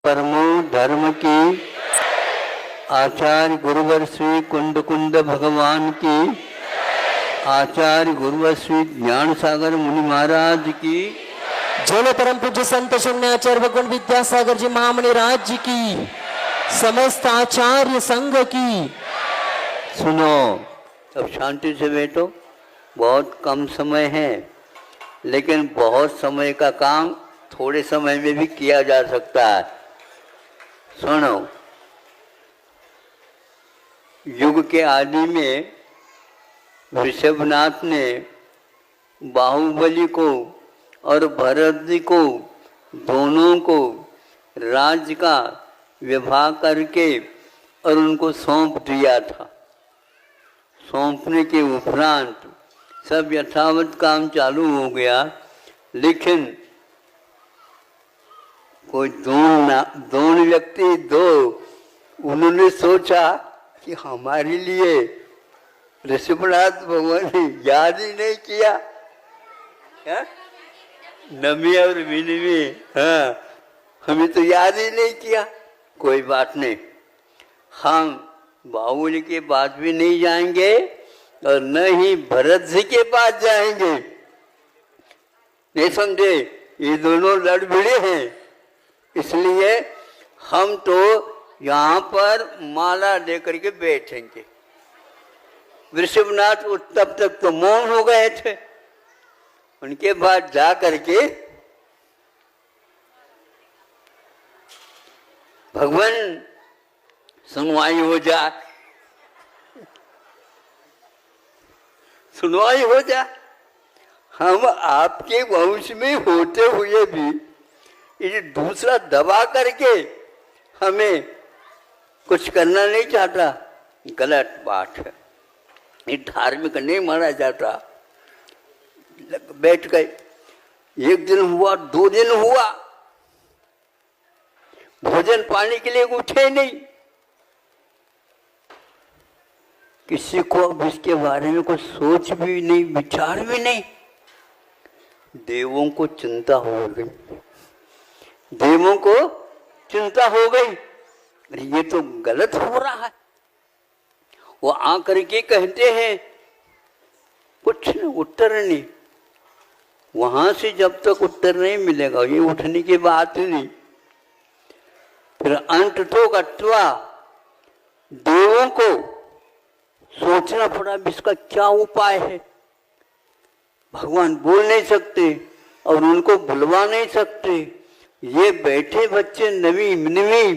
परमो धर्म की, आचार्य गुरुवर श्री कुंड कुंड भगवान की, आचार्य गुरुवर श्री ज्ञान सागर मुनि महाराज की, जय परम पूज्य संत शून्याचार्य भगवान विद्यासागर जी महामणि राज जी की, समस्त आचार्य संघ की। सुनो, अब शांति से बैठो। बहुत कम समय है, लेकिन बहुत समय का काम थोड़े समय में भी किया जा सकता है। सुनो, युग के आदि में ऋषभनाथ ने बाहुबली को और भरत जी को, दोनों को राज्य का विभाग करके और उनको सौंप दिया था। सौंपने के उपरांत सब यथावत काम चालू हो गया, लेकिन कोई दोनों व्यक्ति उन्होंने सोचा कि हमारे लिए ऋषभनाथ भगवान ने याद ही नहीं किया। नमी और मिनमी, हाँ, हमें तो याद ही नहीं किया। कोई बात नहीं, हम बाहुबली के पास भी नहीं जाएंगे और न ही भरत जी के पास जाएंगे। नहीं समझे? ये दोनों लड़ भिड़े हैं, इसलिए हम तो यहाँ पर माला लेकर के बैठेंगे। ऋषभनाथ तब तक तो मौन हो गए थे। उनके बाद जा करके भगवान सुनवाई हो जा, सुनवाई हो जा। हम आपके वंश में होते हुए भी ये दूसरा दबा करके हमें कुछ करना नहीं चाहता, गलत बात है। ये धार्मिक नहीं माना जाता। बैठ गए, एक दिन हुआ, 2 दिन हुआ, भोजन पानी के लिए उठे नहीं। किसी को अब इसके बारे में कुछ सोच भी नहीं, विचार भी नहीं। देवों को चिंता हो गई, देवों को चिंता हो गई, ये तो गलत हो रहा है। वो आकर के कहते हैं, कुछ नहीं, उत्तर नहीं। वहां से जब तक उत्तर नहीं मिलेगा, ये उठने की बात नहीं। फिर अंत तो गत्वा देवों को सोचना पड़ा इसका क्या उपाय है। भगवान बोल नहीं सकते और उनको बुलवा नहीं सकते। ये बैठे बच्चे नवी निमी,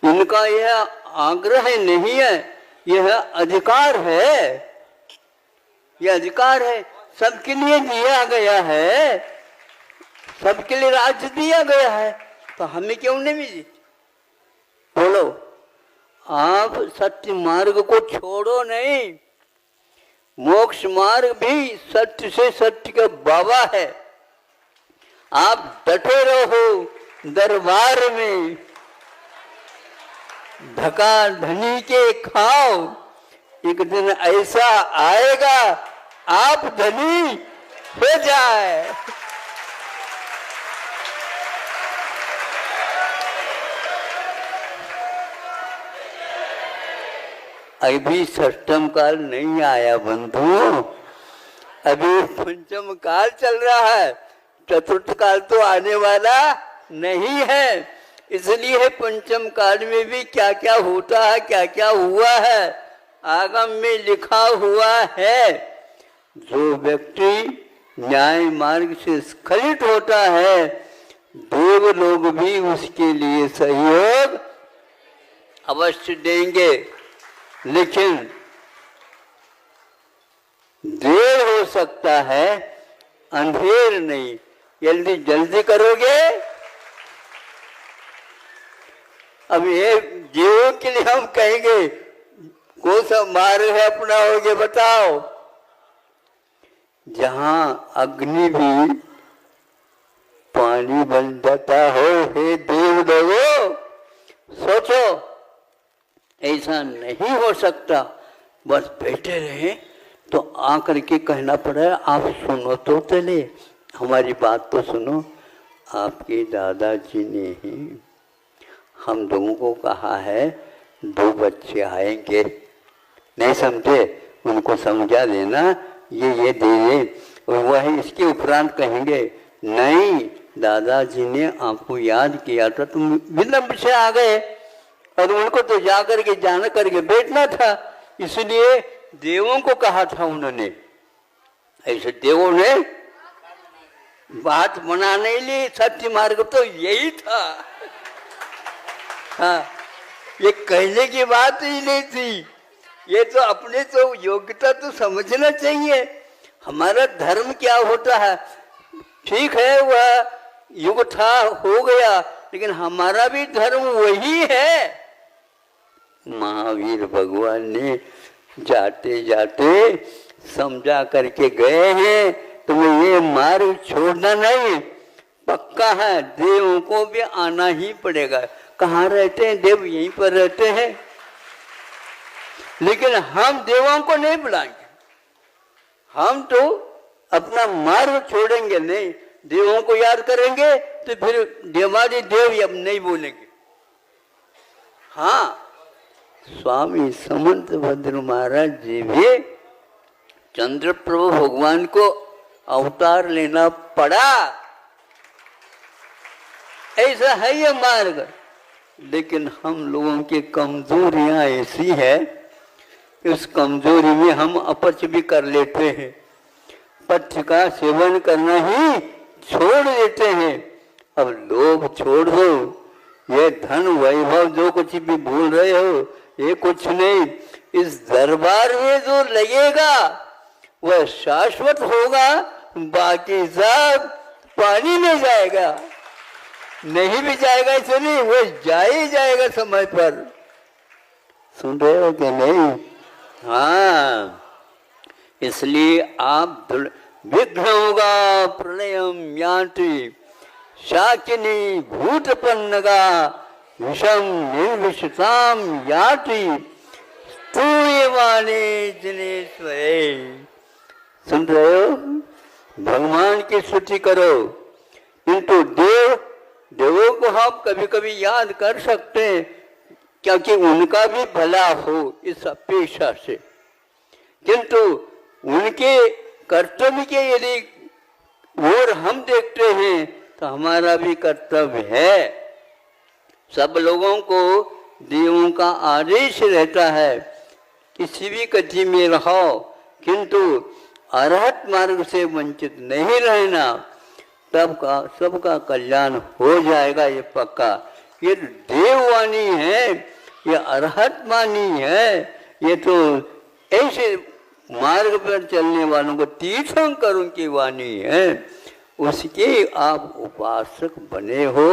इनका यह आग्रह नहीं है, यह अधिकार है, यह अधिकार है। सबके लिए दिया गया है, सबके लिए राज्य दिया गया है, तो हमें क्यों नहीं मिली? बोलो, आप सत्य मार्ग को छोड़ो नहीं। मोक्ष मार्ग भी सत्य से सत्य का बाबा है। आप डटे रहो दरबार में, धका धनी के खाओ, एक दिन ऐसा आएगा आप धनी हो जाए। अभी षष्ठम काल नहीं आया बंधु, अभी पंचम काल चल रहा है, चतुर्थ काल तो आने वाला नहीं है। इसलिए पंचम काल में भी क्या क्या होता है, क्या क्या हुआ है, आगम में लिखा हुआ है। जो व्यक्ति न्याय मार्ग से स्खलित होता है, देव लोग भी उसके लिए सहयोग अवश्य देंगे, लेकिन देर हो सकता है, अंधेर नहीं। जल्दी जल्दी करोगे, अब ये जीवों के लिए हम कहेंगे कौन सा मार्ग है अपनाओगे बताओ? जहां अग्नि भी पानी बन जाता हो, हे देव लोगों, सोचो ऐसा नहीं हो सकता। बस बैठे रहे तो आकर के कहना पड़ा, आप सुनो तो चले, हमारी बात तो सुनो। आपके दादाजी ने ही हम लोगों को कहा है 2 बच्चे आएंगे, नहीं समझे, उनको समझा देना, ये दे दे, और वह इसके उपरांत कहेंगे नहीं दादाजी ने आपको याद किया था, तुम विलंब से आ गए, और उनको तो जाकर के जान करके बैठना था, इसलिए देवों को कहा था उन्होंने। ऐसे देवों ने बात बनाने लिए सत्य मार्ग तो यही था। हाँ, ये कहने की बात ही नहीं थी, ये तो अपने तो योग्यता तो समझना चाहिए। हमारा धर्म क्या होता है, ठीक है वह युग था हो गया, लेकिन हमारा भी धर्म वही है। महावीर भगवान ने जाते जाते समझा करके गए हैं, तुम्हें ये मार्ग छोड़ना नहीं, पक्का है देवों को भी आना ही पड़ेगा। कहाँ रहते हैं देव, यहीं पर रहते हैं, लेकिन हम देवों को नहीं बुलाएंगे, हम तो अपना मार्ग छोड़ेंगे नहीं, देवों को याद करेंगे तो फिर देवादि देव अब नहीं बोलेंगे। हाँ, स्वामी समंत भद्र महाराज जी भी चंद्र प्रभु भगवान को अवतार लेना पड़ा, ऐसा है ये मार्ग। लेकिन हम लोगों की कमजोरियां ऐसी है, उस कमजोरी में हम अपच भी कर लेते हैं, पथ्य का सेवन करना ही छोड़ देते हैं। अब लोभ छोड़ दो, ये धन वैभव जो कुछ भी भूल रहे हो ये कुछ नहीं, इस दरबार में जो लगेगा वह शाश्वत होगा, बाकी सब पानी में जाएगा, नहीं भी जाएगा चलिए, वो जा ही जाएगा समय पर। सुन रहे हो कि नहीं? हाँ, इसलिए आप विघ्न होगा प्रलयम याति शाकिनी भूतपन्नगा विषम निर्विषताम याति स्तूयमाने जनेश्वरे। सुन रहे हो? भगवान की स्तुति करो, किंतु देवों को हम कभी कभी याद कर सकते हैं, क्योंकि उनका भी भला हो इस अपेक्षा से, किंतु उनके कर्तव्य के यदि और हम देखते हैं तो हमारा भी कर्तव्य है। सब लोगों को देवों का आदेश रहता है किसी भी गति में रहो, किंतु अरहत मार्ग से वंचित नहीं रहना, तब का सबका कल्याण हो जाएगा, ये पक्का। ये देववाणी है, ये अरहत वाणी है, ये तो ऐसे मार्ग पर चलने वालों को तीर्थंकरों की वाणी है, उसके आप उपासक बने हो,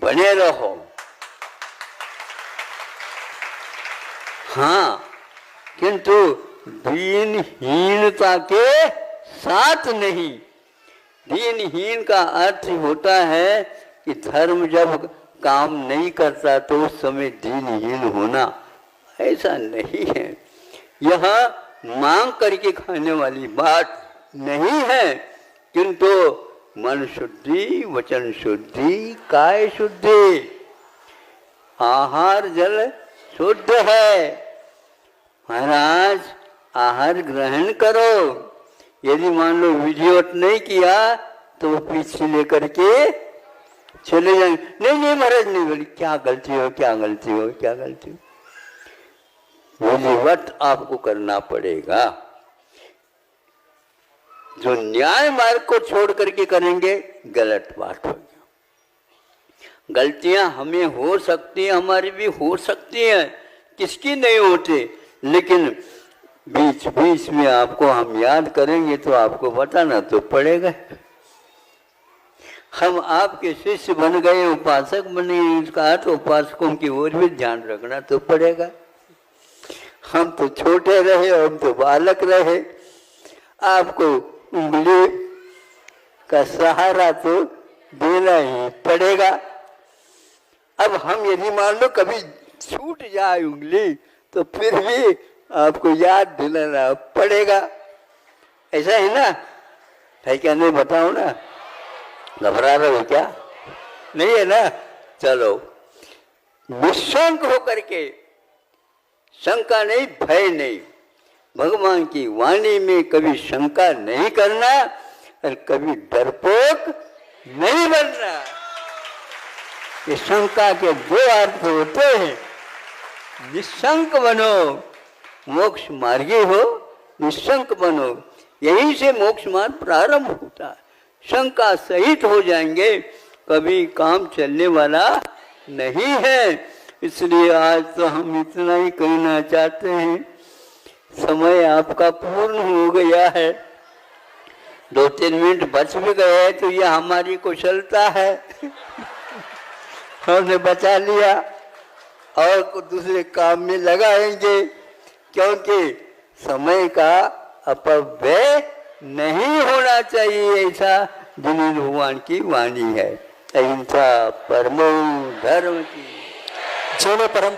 बने रहो। हाँ, किंतु दीनहीनता के साथ नहीं। दीनहीन का अर्थ होता है कि धर्म जब काम नहीं करता तो उस समय दीनहीन होना, ऐसा नहीं है। यह मांग करके खाने वाली बात नहीं है, किंतु मन शुद्धि, वचन शुद्धि, काय शुद्धि, आहार जल शुद्ध है। महाराज आहार ग्रहण करो, यदि मान लो विधिवत नहीं किया तो पीछे लेकर के चले जाएंगे, नहीं महाराज नहीं, बोली क्या गलती हो, क्या गलती हो, क्या गलती हो। विधिवत आपको करना पड़ेगा। जो न्याय मार्ग को छोड़ करके करेंगे गलत बात होगी। गलतियां हमें हो सकती है, हमारी भी हो सकती है, किसकी नहीं होती, लेकिन बीच बीच में आपको हम याद करेंगे तो आपको बताना तो पड़ेगा। हम आपके शिष्य बन गए, उपासक बने, इसका अर्थ उपासकों की ओर भी ध्यान रखना तो पड़ेगा। हम तो छोटे रहे, हम तो बालक रहे, आपको उंगली का सहारा तो देना ही पड़ेगा। अब हम यदि मान लो कभी छूट जाए उंगली तो फिर भी आपको याद दिलाना पड़ेगा, ऐसा है ना? है क्या? नहीं बताओ ना, घबरा रहे हो क्या? नहीं है ना? चलो, निशंक होकर के, शंका नहीं, भय नहीं, भगवान की वाणी में कभी शंका नहीं करना और कभी डरपोक नहीं बनना। ये शंका के दो अर्थ होते हैं। निशंक बनो, मोक्ष मार्गी हो, निशंक बनो, यहीं से मोक्ष मार्ग प्रारंभ होता है। शंका सहित हो जाएंगे, कभी काम चलने वाला नहीं है। इसलिए आज तो हम इतना ही कहना चाहते हैं, समय आपका पूर्ण हो गया है। 2-3 मिनट बच भी गए तो यह हमारी कुशलता है। हमने बचा लिया और दूसरे काम में लगाएंगे, क्योंकि समय का अपव्यय नहीं होना चाहिए। ऐसा जिनेन्द्र भगवान की वाणी है। अहिंसा परमो धर्म की। जो परम